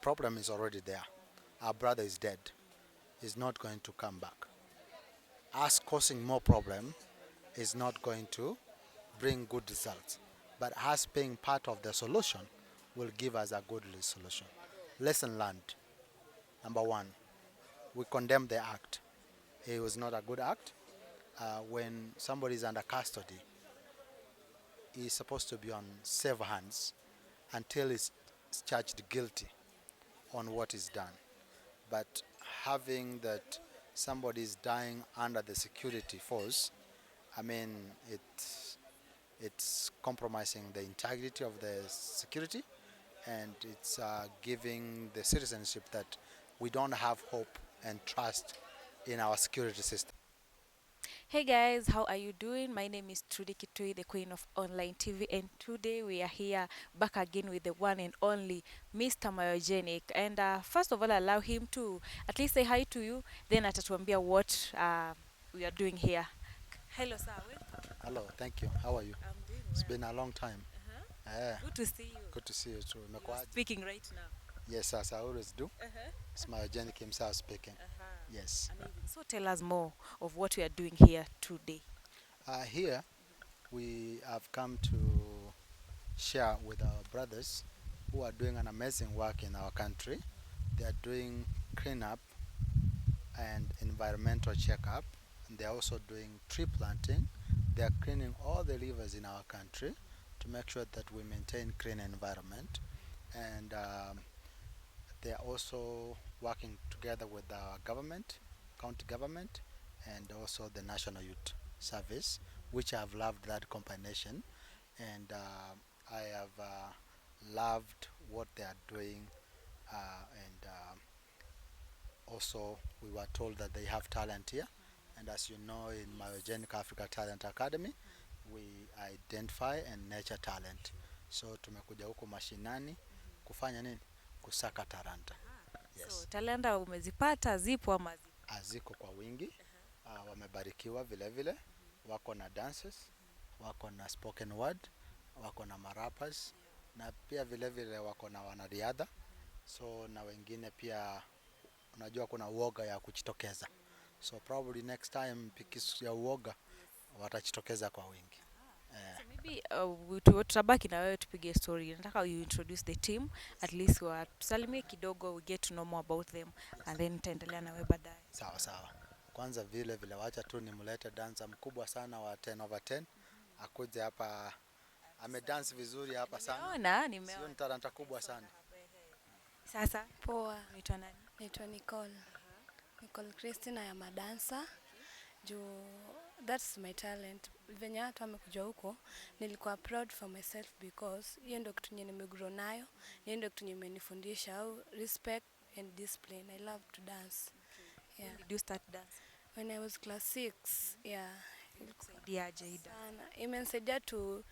Problem is already there. Our brother is dead. He's not going to come back. Us causing more problem is not going to bring good results. But us being part of the solution will give us a good solution. Lesson learned. Number one, we condemn the act. It was not a good act. When somebody is under custody, he's supposed to be on safe hands until he's charged guilty on what is done. But having that somebody is dying under the security force, I mean, it's compromising the integrity of the security, and it's giving the citizenship that we don't have hope and trust in our security system. Hey guys, how are you doing? My name is Trudy Kitui, the queen of online TV, and today we are here back again with the one and only Mr. Myogenic. And first of all, allow him to at least say hi to you, then atatuambia what we are doing here. Hello, sir. Welcome. Hello, thank you. How are you? I'm doing It's well. been a long time. Good to see you. Good to see you too. You're speaking right now. Yes, as I always do. Uh-huh. It's Myogenic himself speaking. Uh-huh. Yes. Amazing. So tell us more of what we are doing here today. Here we have come to share with our brothers who are doing an amazing work in our country. They are doing cleanup and environmental checkup, and they are also doing tree planting. They are cleaning all the rivers in our country to make sure that we maintain clean environment. And they are also working together with our government, county government, and also the National Youth Service, which I've loved that combination. And I have loved what they are doing. And Also, we were told that they have talent here. And as you know, in Myogenic Africa Talent Academy, we identify and nurture talent. So tumekuja huku mashinani kufanya nini? Kusaka talanta. So Yes. talanta umezipata zipo ama zipo? Ziko kwa wingi. Wamebarikiwa vile vile. Wako na dances, wako na spoken word, wako na marappers, na pia vile vile wako na wanariadha. So na wengine pia, unajua kuna uoga ya kujitokeza. So probably next time pikis ya uoga watajitokeza kwa wingi. So maybe tutabaki na wewe tupige story. Nataka you introduce the team, at least watusalimie kidogo, we get to know more about them, and then nitaendelea na wewe baadaye. Sawa sawa. Kwanza vile vile wacha tu nimlete dancer mkubwa sana wa 10 over 10. Akuje hapa, amedance vizuri hapa sana. Sio, Nimeona. ni talanta kubwa sana. Sasa Poa, unaitwa nani? naitwa Nicole. Nicole Christina ya madansa. Juu that's my talent. Venye watu wamekuja huko, nilikuwa proud for myself because hiyo ndio kitu yenye nimegrow nayo, hiyo ndio kitu yenye imenifundisha au respect and discipline. I love to dance. Yeah. When did you start dance? When I was class 6, yeah. Ilikusaidiaje hii dance? Sana. Imenisaidia to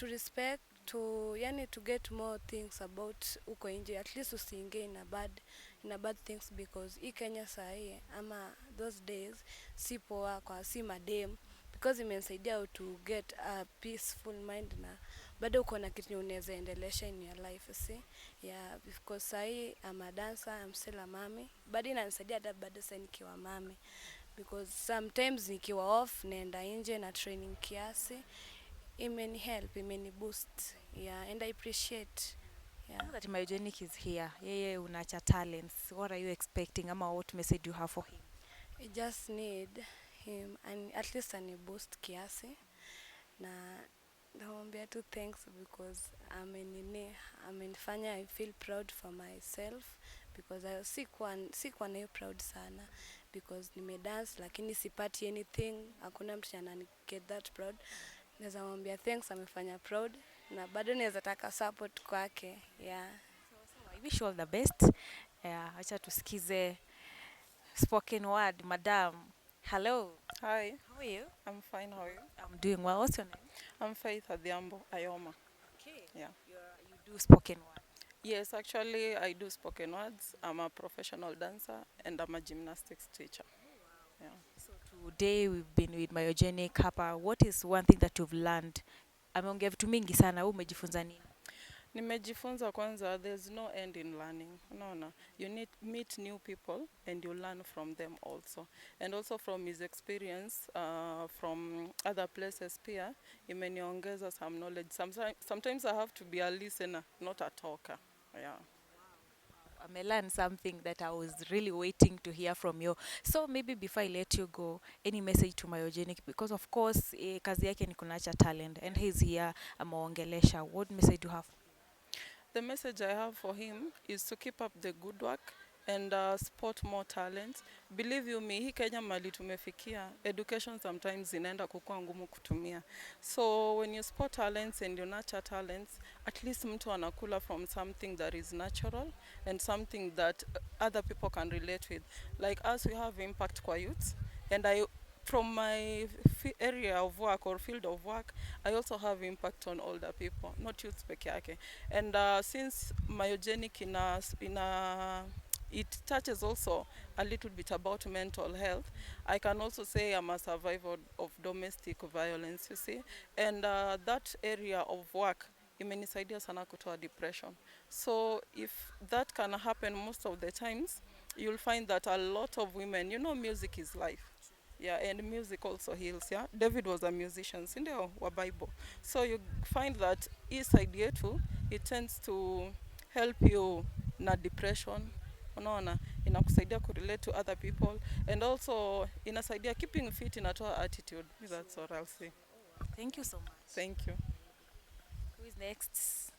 respect, to yani to get more things about uko nje, at least usiingie in a bad things, because hii Kenya sahi ama those days si poa kwa si madem, because imenisaidia to get a peaceful mind na bado uko na kitu unaweza endelesha in your life, see. Yeah, because sahi I'm a dancer, I'm still a mommy, bado inanisaidia hata bado sasa nikiwa mami, because sometimes nikiwa off naenda nje na training kiasi, imeni help, imeni boost. Yeah, and I appreciate. Yeah. Now that Myogenic is here, yeye unacha talents. What are you expecting ama what message you have for him? I just need him and at least ani boost kiasi, na namwambia tu thanks because amenifanya I feel proud for myself, because I sikuwa na hiyo proud sana because nimedance lakini sipati anything, hakuna mtu anani get that proud. Naweza mwambia thanks, amefanya proud na bado naweza taka support kwake. Yeah. So I wish you all the best. Acha tusikize spoken word, madam. Hello. Hi, How are you? I'm fine. How are you? I'm doing well. What's your name? I'm Faith Adhiambo Ayoma. Okay. Yeah. You do spoken word. Yes, actually, I do spoken words. I'm a professional dancer and I'm a gymnastics teacher. Yeah. So today we've been with Myogenic hapa. What is one thing that you've learned? Ameongea vitu mingi sana. Wewe umejifunza nini? Nimejifunza kwanza, there's no end in learning. Unaona, you need meet new people and you learn from them also. And also from his experience from other places pia, imeniongeza some knowledge. Sometimes I have to be a listener, not a talker. Yeah. I may learn something that I was really waiting to hear from you. So maybe before I let you go, any message to Myogenic? Because of course, kazi yake ni kunacha talent and he's here ameongelesha. What message do you have? The message I have for him is to keep up the good work and spot more talent. Believe you me, hii Kenya mali tumefikia, education sometimes inaenda kukua ngumu kutumia. So when you spot talents and you nurture talents, at least mtu anakula from something that is natural and something that other people can relate with. Like us, we have impact kwa youth, and from my area of work or field of work, I also have impact on older people, not youth peke yake. And since myogenic it touches also a little bit about mental health, I can also say I'm a survivor of domestic violence, you see. And that area of work imenisaidia sana kutoa depression. So if that can happen most of the times, you'll find that a lot of women, you know, music is life. Yeah, and music also heals. Yeah, David was a musician, si ndio, wa Bible. So you find that hii side yetu, it tends to help you na depression, unaona, inakusaidia kurelate to other people, and also inasaidia keeping fit, inatoa attitude. That's what I'll say. Thank you so much. Thank you. Who is next?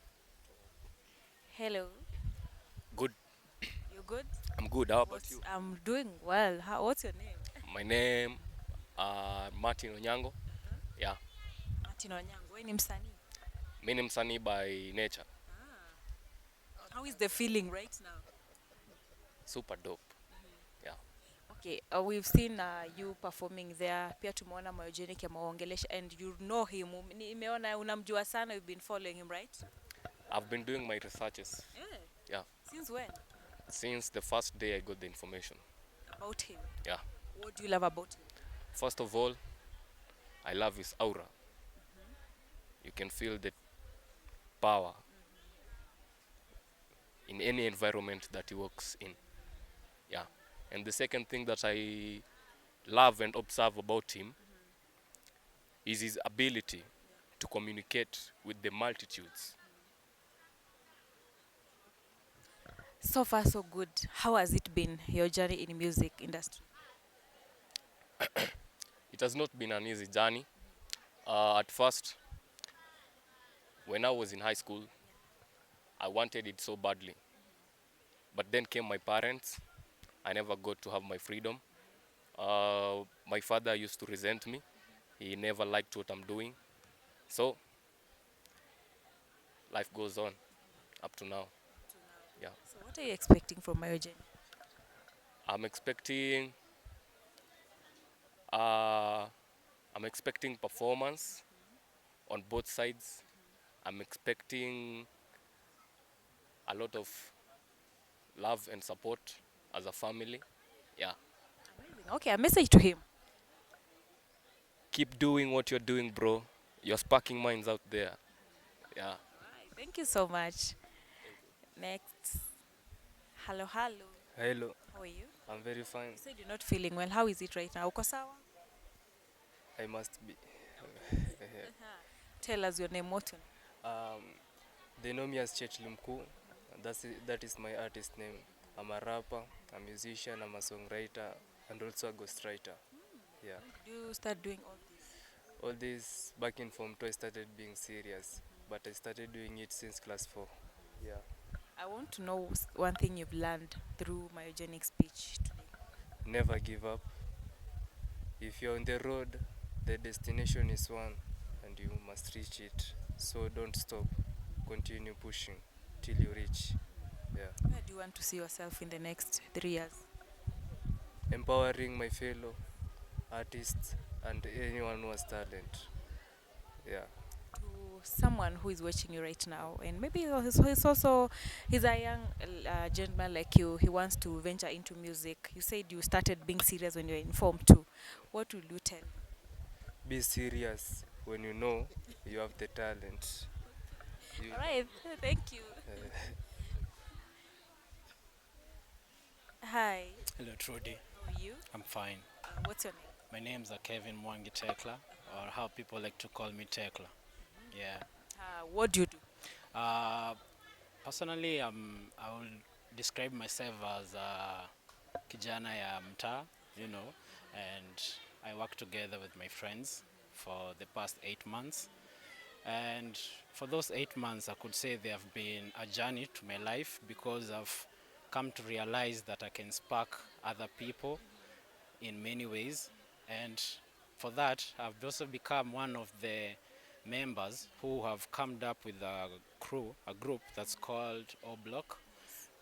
Hello. Good. You good? I'm good. How about you? I'm doing well. What's your name? My name, Martin Onyango. Yeah. Martin Onyango. Wewe ni msanii. Me ni msanii by nature. How is the feeling right now? Super dope. Yeah. Okay, we've seen you performing there. Pia tumeona Myogenic ameongelesha and you know him. Nimeona unamjua sana, you've been following him, right? I've been doing my researches. Yeah. Yeah. Since when? Since the first day I got the information. About him. Yeah. What do you love about him? First of all, I love his aura. You can feel the power in any environment that he works in. Yeah. And the second thing that I love and observe about him is his ability to communicate with the multitudes. So far so good. How has it been, your journey in music industry? It has not been an easy journey. At first, when I was in high school, I wanted it so badly. But then came my parents. I never got to have my freedom. My father used to resent me. He never liked what I'm doing. So, life goes on up to now. Yeah. So what are you expecting from Myogenic? I'm expecting uh, I'm expecting performance on both sides. I'm expecting a lot of love and support as a family. Yeah. Amazing. Okay, a message to him. Keep doing what you're doing, bro. You're sparking minds out there. Yeah. Alright, thank you so much. Next. Hello, hello. Hello, How are you? I'm very fine. You said you're not feeling well. How is it right now? Uko sawa? I must be. Tell us your name, what your name? They know me as Chetli Mkuu. That is my artist name. I'm a rapper, a musician, I'm a songwriter, and also a ghostwriter. Yeah. Do you start doing all this? All this back in Form 2 I started being serious, but I started doing it since class 4. Yeah. I want to know one thing you've learned through Myogenic speech today. Never give up. If you're on the road, the destination is one, and you must reach it. So don't stop. Continue pushing till you reach. Yeah. Where do you want to see yourself in the next 3 years? Empowering my fellow artists and anyone who has talent. Yeah. To someone who is watching you right now, and maybe he's a young gentleman like you. He wants to venture into music. You said you started being serious when you were in Form 2. What will you tell? Be serious when you know you have the talent. You, All right, thank you. Hi, Hello, Trudy. how are you? I'm fine. What's your name? My name's Kevin Mwangi Tekla, or how people like to call me Tekla. Yeah. What do you do? Uh, Personally, I will describe myself as a kijana ya mtaa, you know, and I work together with my friends for the past 8 months. And for those 8 months, I could say they have been a journey to my life because I've come to realize that I can spark other people in many ways. And for that, I've also become one of the members who have come up with a group that's called O Block,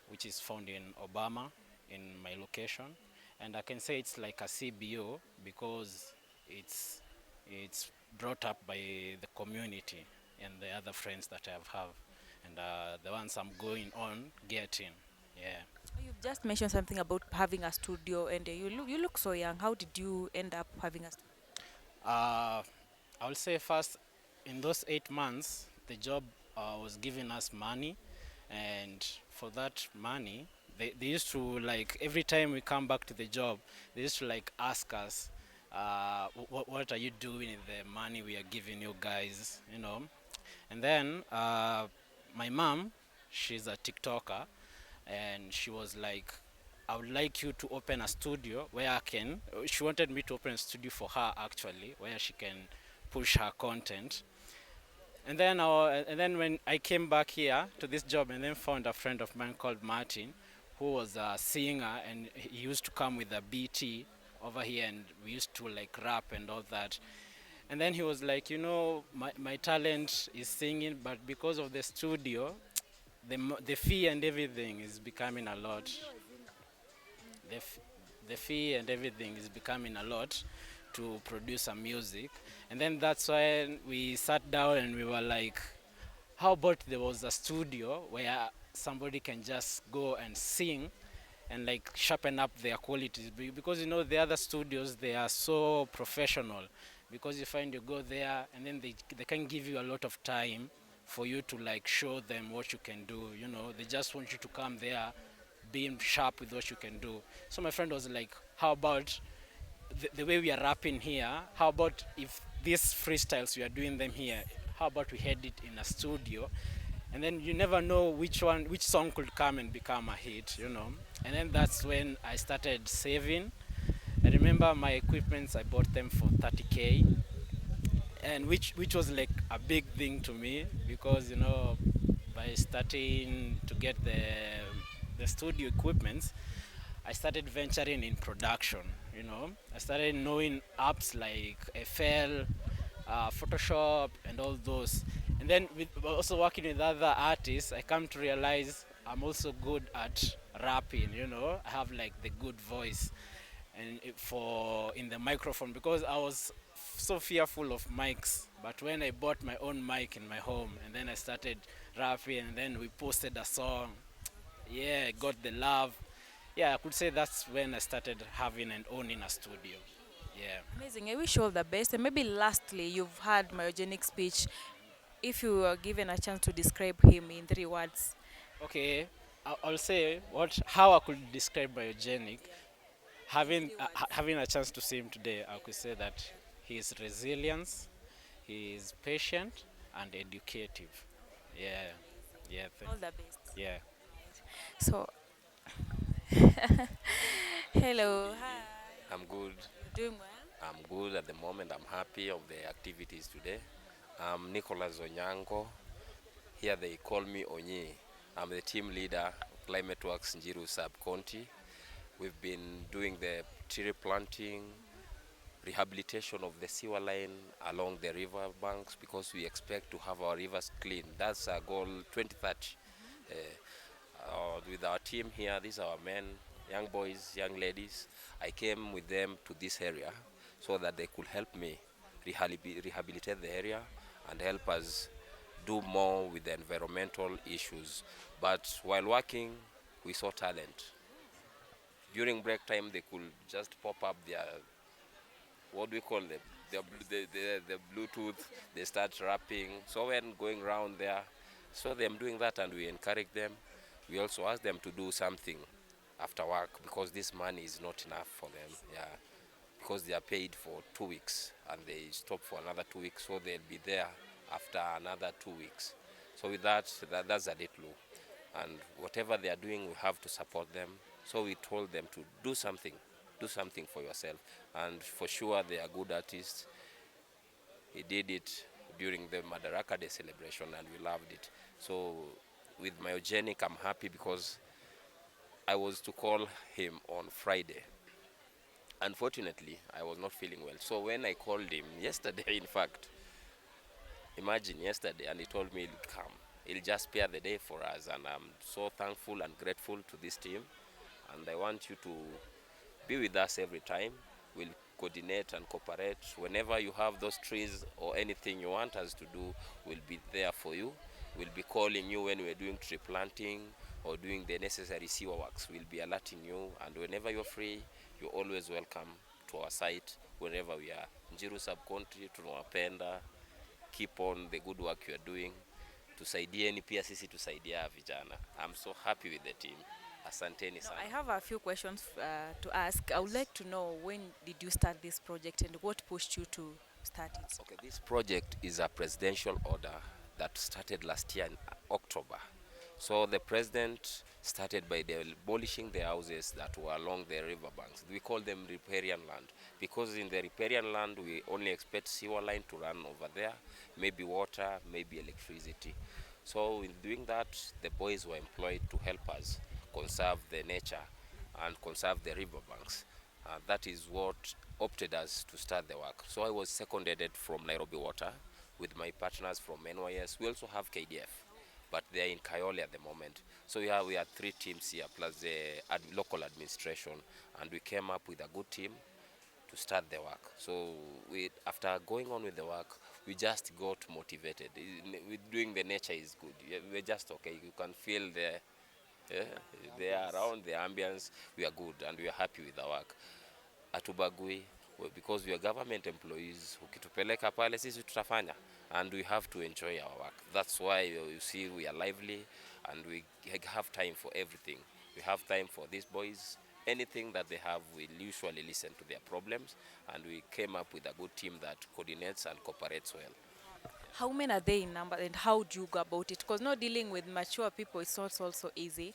which is found in Obama, in my location. And I can say it's like a CBO because it's it's brought up by the community and the other friends that have, and the ones I'm going on getting. Yeah. You've just mentioned something about having a studio, and you look so young. How did you end up having a studio? Uh, I will say first, in those 8 months, the job was giving us money, and for that money, they used to like every time we come back to the job, they used to like ask us, what are you doing with the money we are giving you guys, you know? And then my mom, she's a TikToker, and she was like, I would like you to open a studio where I can. She wanted me to open a studio for her actually, where she can push her content. And then when I came back here to this job, and then found a friend of mine called Martin, who was a singer, and he used to come with a BT over here, and we used to like rap and all that. And then he was like, my talent is singing, but because of the studio, the fee and everything is becoming a lot. The, f- the fee and everything is becoming a lot to produce some music. And then that's when we sat down and we were like, how about there was a studio where somebody can just go and sing and like sharpen up their qualities? Because the other studios, they are so professional, because you find you go there and then they can give you a lot of time for you to like show them what you can do. They just want you to come there being sharp with what you can do. So my friend was like, how about the way we are rapping here, how about if these freestyles we are doing them here, how about we head it in a studio, and then you never know which song could come and become a hit. And then that's when I started saving. I remember my equipments, I bought them for 30K, and which was like a big thing to me, because by starting to get the studio equipments, I started venturing in production. I started knowing apps like FL, Photoshop, and all those. And then with also working with other artists, I come to realize I'm also good at rapping. I have like the good voice, and for in the microphone, because I was so fearful of mics. But when I bought my own mic in my home, and then I started rapping, and then we posted a song, yeah, I got the love. Yeah, I could say that's when I started having and owning a studio. Yeah. Amazing. I wish you all the best. And maybe lastly, you've heard Myogenic speech. If you were given a chance to describe him in 3 words. Okay, I'll say how I could describe Myogenic. Yeah, in Having three words. having a chance to see him today, I could say that he is resilience, he is patient and educative. Yeah, Amazing. yeah, All the best. yeah. Right. So, hello, hi. I'm good. You're doing well? I'm good at the moment. I'm happy of the activities today. I'm Nicholas Onyango. Here they call me Onyi. I'm the team leader of Climate Works Njiru Sub-County. We've been doing the tree planting, rehabilitation of the sewer line along the river banks, because we expect to have our rivers clean. That's our goal 2030. With our team here, these are our men, young boys, young ladies. I came with them to this area so that they could help me rehabilitate the area and help us do more with the environmental issues. But while working, we saw talent. During break time, they could just pop up their, what do we call them? The Bluetooth, they start rapping. So when going around there, So they are doing that, and we encourage them. We also ask them to do something after work, because this money is not enough for them. Yeah, because they are paid for 2 weeks and they stop for another 2 weeks, so they'll be there after another 2 weeks. So with that's a little, and whatever they are doing, we have to support them. So we told them to do something for yourself, and for sure they are good artists. He did it during the Madaraka Day celebration, and we loved it. So with Myogenic, I'm happy because I was to call him on Friday. Unfortunately, I was not feeling well. So when I called him yesterday, in fact, imagine yesterday, and he told me he'll come. He'll just spare the day for us, and I'm so thankful and grateful to this team. And I want you to be with us every time. We'll coordinate and cooperate. Whenever you have those trees or anything you want us to do, we'll be there for you. We'll be calling you when we're doing tree planting or doing the necessary sewer works. We'll be alerting you, and whenever you're free, you're always welcome to our site, wherever we are. Njiru sub-country, tunawapenda. Keep on the good work you're doing. Tusaidieni pia sisi tusaidia vijana. I'm so happy with the team. Asanteni Now, sana. I have a few questions to ask. I would like to know, when did you start this project and what pushed you to start it? Okay, this project is a presidential order that started last year in October. So the president started by demolishing the houses that were along the riverbanks. We call them riparian land, because in the riparian land we only expect sewer line to run over there, maybe water, maybe electricity. So in doing that, the boys were employed to help us conserve the nature and conserve the riverbanks. That is what opted us to start the work. So I was seconded from Nairobi Water with my partners from NYS. We also have KDF, but they are in Kayole at the moment. So we are 3 teams here, plus the local administration, and we came up with a good team to start the work. So after going on with the work, we just got motivated. With doing the nature is good. We're just okay. You can feel yeah, they are around the ambience. We are good, and we are happy with the work. Atubagui, because we are government employees. Ukitupeleka pale sisi tutafanya, and we have to enjoy our work. That's why you see we are lively, and we have time for everything. We have time for these boys. Anything that they have, we usually listen to their problems, and we came up with a good team that coordinates and cooperates well. How many are they in number, and how do you go about it? Because not dealing with mature people is not also easy.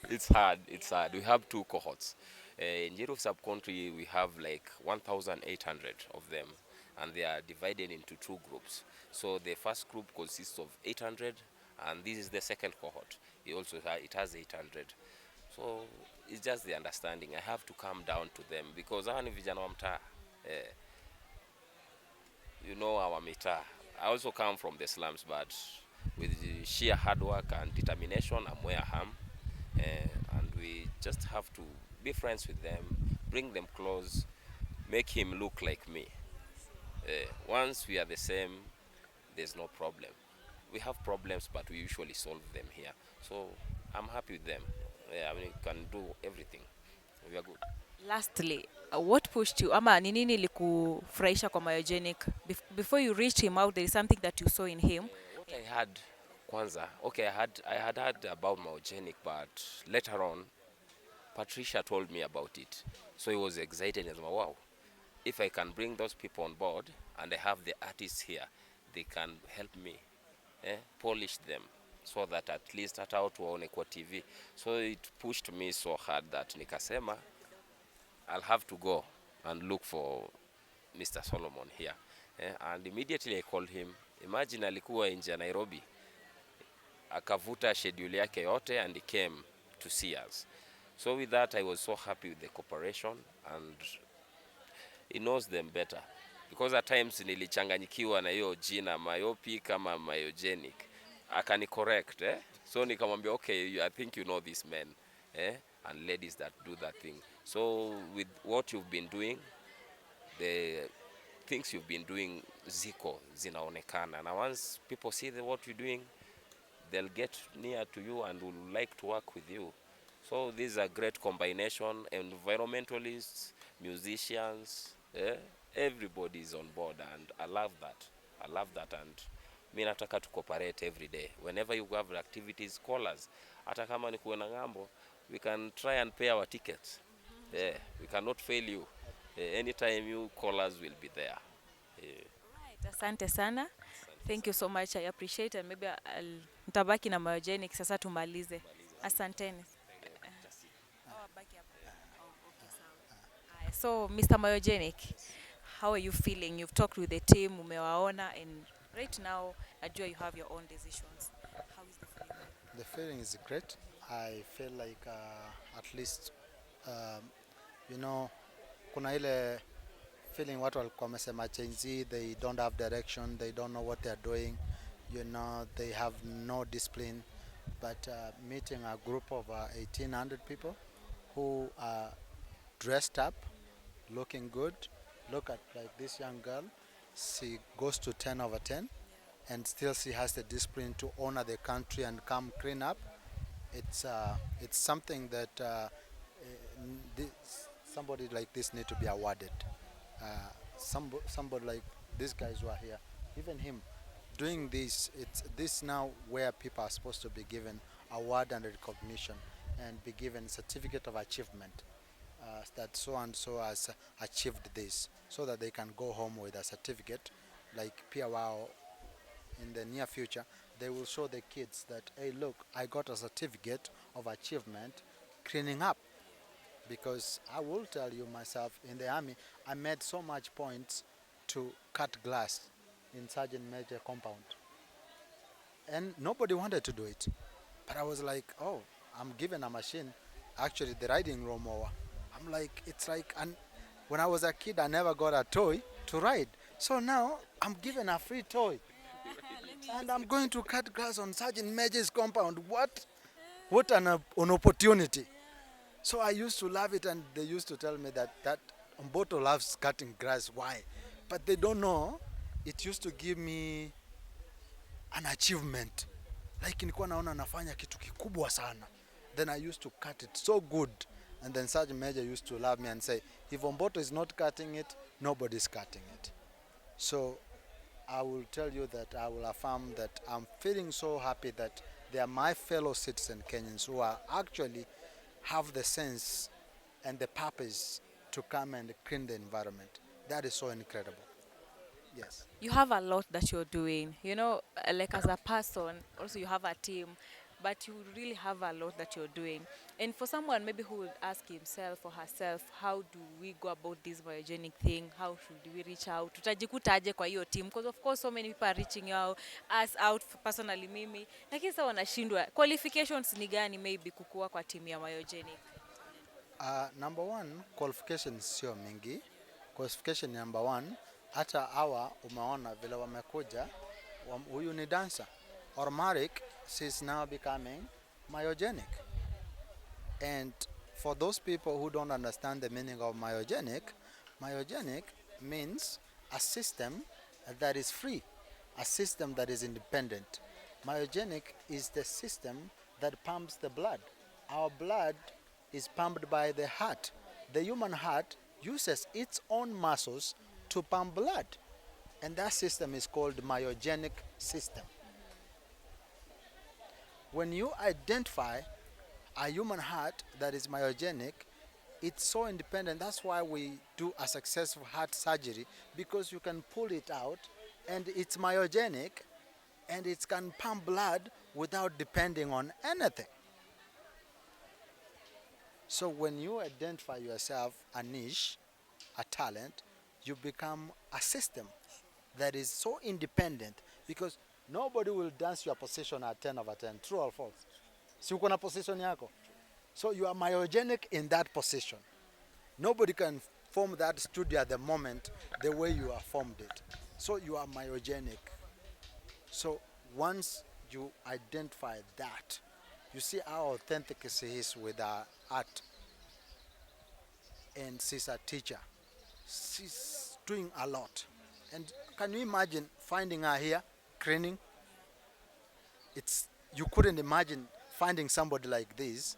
It's hard. It's hard. We have 2 cohorts. In Njiru sub-country, we have like 1,800 of them, and they are divided into 2 groups. So the first group consists of 800, and this is the second cohort. It has 800. So it's just the understanding. I have to come down to them, because hawa ni vijana wa mtaa. You know our mitaa. I also come from the slums, but with the sheer hard work and determination, I'm where I am. And we just have to be friends with them, bring them close, make him look like me. Once we are the same, there's no problem. We have problems, but we usually solve them here. So I'm happy with them. I mean, we can do everything. We are good. Lastly, what pushed you, ama ni nini ilikufurahisha kwa Myogenic? Before you reached him out, there is something that you saw in him. What I had, Kwanza, okay, I had heard about Myogenic, but later on, Patricia told me about it. So he was excited and wow, if I can bring those people on board and I have the artists here, they can help me polish them, so that at least hata watu waone kwa TV. So it pushed me so hard that nikasema I'll have to go and look for Mr. Solomon here. And immediately I called him. Imagine alikuwa nje ya Nairobi, akavuta schedule yake yote, and he came to see us. So with that, I was so happy with the cooperation, and he knows them better, because at times nilichanganyikiwa na hiyo jina myopic kama myogenic, akani correct so nikamwambia okay, I think you know these men and ladies that do that thing. So with what you've been doing, the things you've been doing zinaonekana, and once people see what you're doing, they'll get near to you and will like to work with you. So this is a great combination. Environmentalists, musicians, everybody is on board, and I love that. I love that, and mi nataka to cooperate every day. Whenever you have activities, call us. Hata kama ni kuona ngambo, we can try and pay our tickets. Yeah, we cannot fail you. Anytime you call us, we'll be there. Right, asante sana. Thank you so much. I appreciate it. Maybe nitabaki na Myogenic sasa tumalize. Asanteni. Oh, baki hapo. Oh, okay, sawa. Haya, so Mr. Myogenic, how are you feeling? You've talked with the team, umewaona, and right now, najua you have your own decisions. How is the feeling? The feeling is great. I feel like at least you know, kuna ile feeling watu walikuwa wamesema Gen Z, they don't have direction, they don't know what they're doing, you know, they have no discipline. But meeting a group of 1,800 people who are dressed up, looking good. Look at like this young girl, she goes to 10 over 10, and still she has the discipline to honor the country and come clean up. It's something that somebody like this need to be awarded. Somebody like these guys who are here, even him, doing this. It's this now where people are supposed to be given award and recognition and be given certificate of achievement. That so and so has achieved this, so that they can go home with a certificate. Like Pia Wow, in the near future, they will show the kids that, hey, look, I got a certificate of achievement cleaning up. Because I will tell you myself, in the army, I made so much points to cut glass in Sergeant Major compound. And nobody wanted to do it. But I was like, oh, I'm given a machine, actually the riding lawnmower. I'm like, it's like, and when I was a kid, I never got a toy to ride. So now I'm given a free toy. And I'm going to cut grass on Sergeant Major's compound. What an opportunity. So I used to love it, and they used to tell me that Omboto loves cutting grass. Why? But they don't know, it used to give me an achievement. Like nilikuwa naona nafanya kitu kikubwa sana. Then I used to cut it so good. And then Sergeant Major used to love me and say, if Omboto is not cutting it, nobody's cutting it. So I will tell you that I will affirm that I'm feeling so happy that they are my fellow citizen Kenyans who are actually have the sense and the purpose to come and clean the environment. That is so incredible. Yes. You have a lot that you're doing, you know, like as a person, also you have a team, but you really have a lot that you're doing. And for someone maybe who would ask himself or herself, how do we go about this myogenic thing? How should we reach out? Tutajikuta aje kwa hiyo team? Because of course so many people are reaching out, us out personally mimi. Lakini sasa wanashindwa. Qualifications ni gani maybe kukua kwa team ya myogenic? Number one, qualifications sio mingi. Qualification number one, hata hawa umeona vile wamekuja, huyu ni dancer. Ormaric, she's now becoming myogenic. And for those people who don't understand the meaning of myogenic, myogenic means a system that is free, a system that is independent. Myogenic is the system that pumps the blood. Our blood is pumped by the heart. The human heart uses its own muscles to pump blood. And that system is called myogenic system. When you identify a human heart that is myogenic, it's so independent. That's why we do a successful heart surgery, because you can pull it out and it's myogenic and it can pump blood without depending on anything. So when you identify yourself a niche, a talent, you become a system that is so independent, because nobody will dance your position at 10 over 10. True or false? Si uko na position yako. So you are myogenic in that position. Nobody can form that studio at the moment the way you have formed it. So you are myogenic. So once you identify that, you see how authentic she is with her art. And she's a teacher. She's doing a lot. And can you imagine finding her here cleaning? You couldn't imagine finding somebody like this,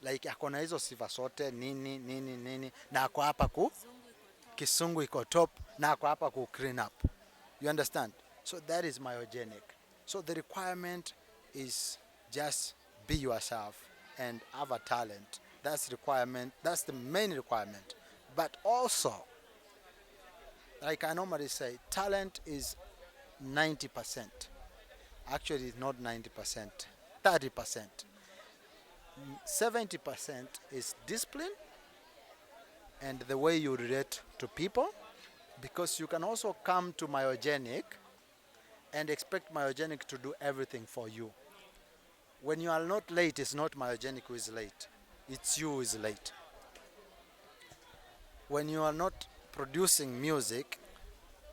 like akona hizo sifa sote nini na ako hapa kisungu iko top na ako hapa ku clean up. You understand? So that is myogenic. So the requirement is just be yourself and have a talent. That's the requirement. That's the main requirement. But also, like I normally say, talent is 90%. Actually, it's not 90%, 30%. 70% is discipline and the way you relate to people, because you can also come to myogenic and expect myogenic to do everything for you. When you are not late, it's not myogenic who is late, it's you who is late. When you are not producing music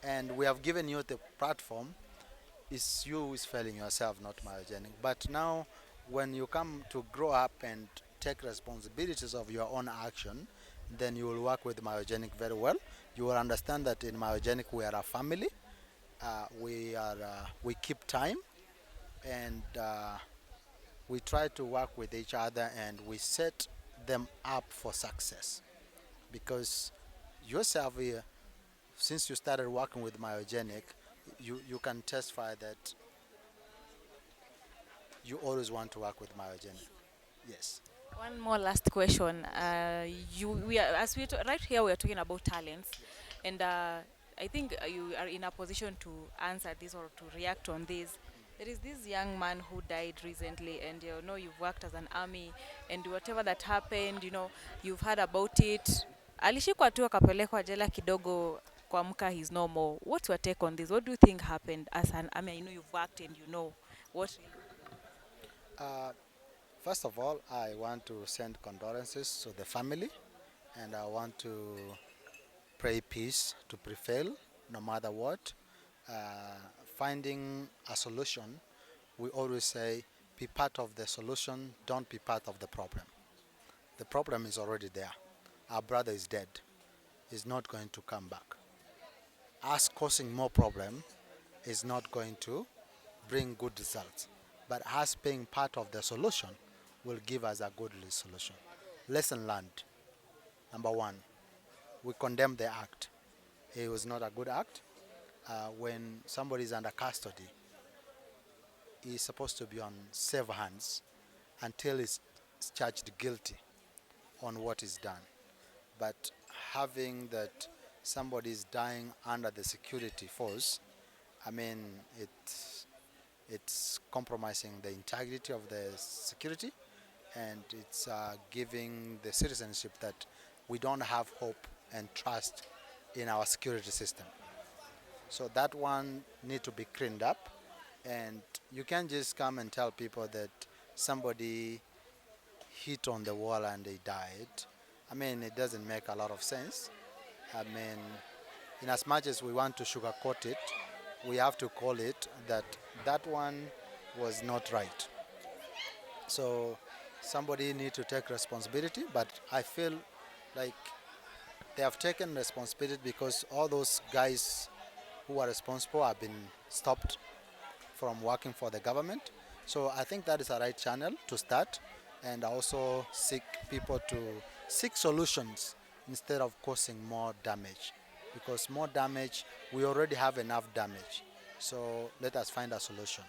and we have given you the platform, it's you who is failing yourself, not myogenic. But now, when you come to grow up and take responsibilities of your own action, then you will work with myogenic very well. You will understand that in myogenic we are a family. We keep time, and we try to work with each other, and we set them up for success. Because yourself here, since you started working with myogenic, you can testify that you always want to work with myogenic. Yes. One more last question. We are, as we right here, we are talking about talents, and I think you are in a position to answer this or to react on this. There is this young man who died recently, and you know you've worked as an army, and whatever that happened, you know you've heard about it. Alishikwa tu akapelekwa jela kidogo, kuamka he's no more. What's your take on this? What do you think happened as an army? I know you've worked and you know what. Uh, First of all, I want to send condolences to the family, and I want to pray peace to prevail no matter what. Uh, Finding a solution, we always say, be part of the solution, don't be part of the problem. The problem is already there. Our brother is dead. He's not going to come back. Us causing more problem is not going to bring good results. But us being part of the solution will give us a good solution. Lesson learned. Number one, we condemn the act. It was not a good act. When somebody is under custody, he is supposed to be on safe hands until he's charged guilty on what is done. But having that somebody is dying under the security force, I mean, it's compromising the integrity of the security, and it's giving the citizenship that we don't have hope and trust in our security system. So that one need to be cleaned up, and you can't just come and tell people that somebody hit on the wall and they died. I mean, it doesn't make a lot of sense. I mean, in as much as we want to sugarcoat it, we have to call it that that one was not right. So somebody need to take responsibility, but I feel like they have taken responsibility because all those guys who are responsible have been stopped from working for the government. So I think that is a right channel to start, and also seek people to seek solutions instead of causing more damage, because more damage, we already have enough damage. So let us find a solution.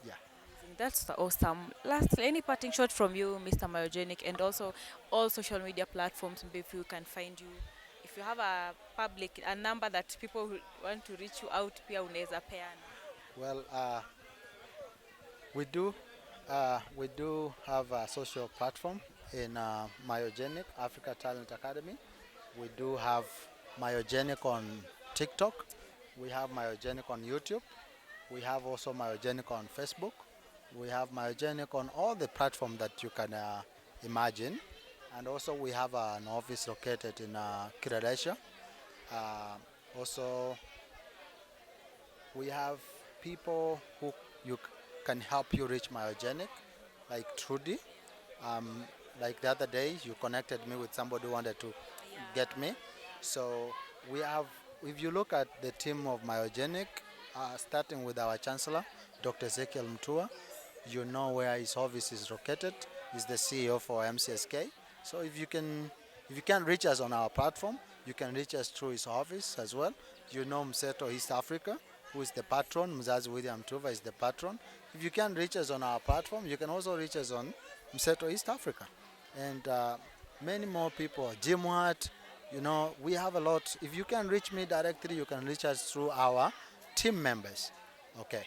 Yeah. Amazing. That's awesome. Lastly, any parting shot from you, Mr. Myogenic, and also all social media platforms, maybe if you can find you. If you have a public, a number that people who want to reach you out, pia unaweza peana. Well, we do we do have a social platform in Myogenic Africa Talent Academy. We do have Myogenic on TikTok. We have Myogenic on YouTube. We have also Myogenic on Facebook. We have Myogenic on all the platforms that you can imagine. And also we have an office located in Kiradesha. Also, we have people who can help you reach Myogenic, like Trudy. Um, like the other day, you connected me with somebody who wanted to get me. So we have, if you look at the team of Myogenic, starting with our Chancellor, Dr. Ezekiel Mtua, you know where his office is located. He's the CEO for MCSK. So if you can reach us on our platform, you can reach us through his office as well. You know Mseto East Africa. who is the patron. Mzazi William Tuva is the patron. If you can reach us on our platform, you can also reach us on Mseto East Africa. And many more people, Jim Hart, we have a lot. If you can reach me directly, you can reach us through our team members. Okay.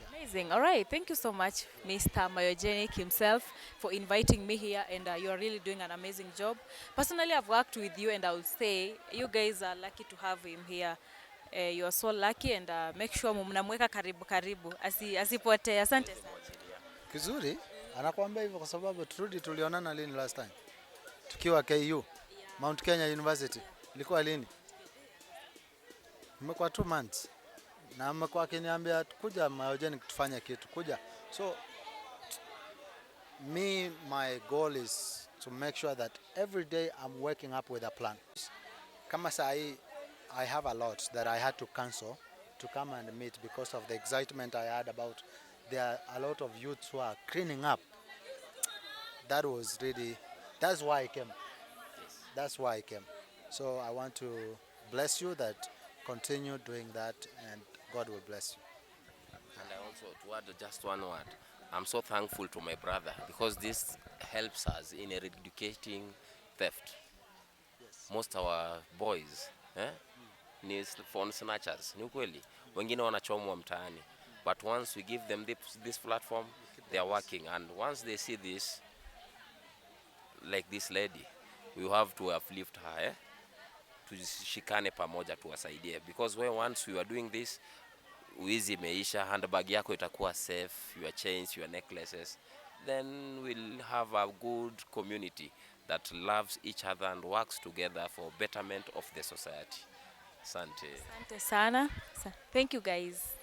Amazing. All right. Thank you so much, Mr. Myogenic himself, for inviting me here. And you are really doing an amazing job. Personally, I've worked with you, and I would say you guys are lucky to have him here. You are so lucky, and make sure mnamweka karibu karibu asipotee. Asante sana. Kizuri, anakuambia hivyo kwa sababu tulionana lini last time? Tukiwa KU, Mount Kenya University. Ilikuwa lini? Imekuwa 2 months. Na amekuwa akiniambia kuja Myogenic tufanye kitu, kuja. So my goal is to make sure that every day I'm waking up with a plan. Kama sahi, I have a lot that I had to cancel to come and meet because of the excitement I had about there are a lot of youths who are cleaning up. That's why I came. That's why I came. So I want to bless you that continue doing that and God will bless you. And I also, to add just one word, I'm so thankful to my brother because this helps us in eradicating theft. Most our boys ni phone snatchers, ni ukweli. Wengine wanachomwa mtaani. But once we give them this platform, they are working. And once they see this, like this lady, we have to uplift her, tushikane pamoja tuwasaidie. Because once we are doing this, wizi imeisha, handbag yako itakuwa safe, your chains, your necklaces, then we'll have a good community that loves each other and works together for betterment of the society. Asante. Asante sana. Thank you guys.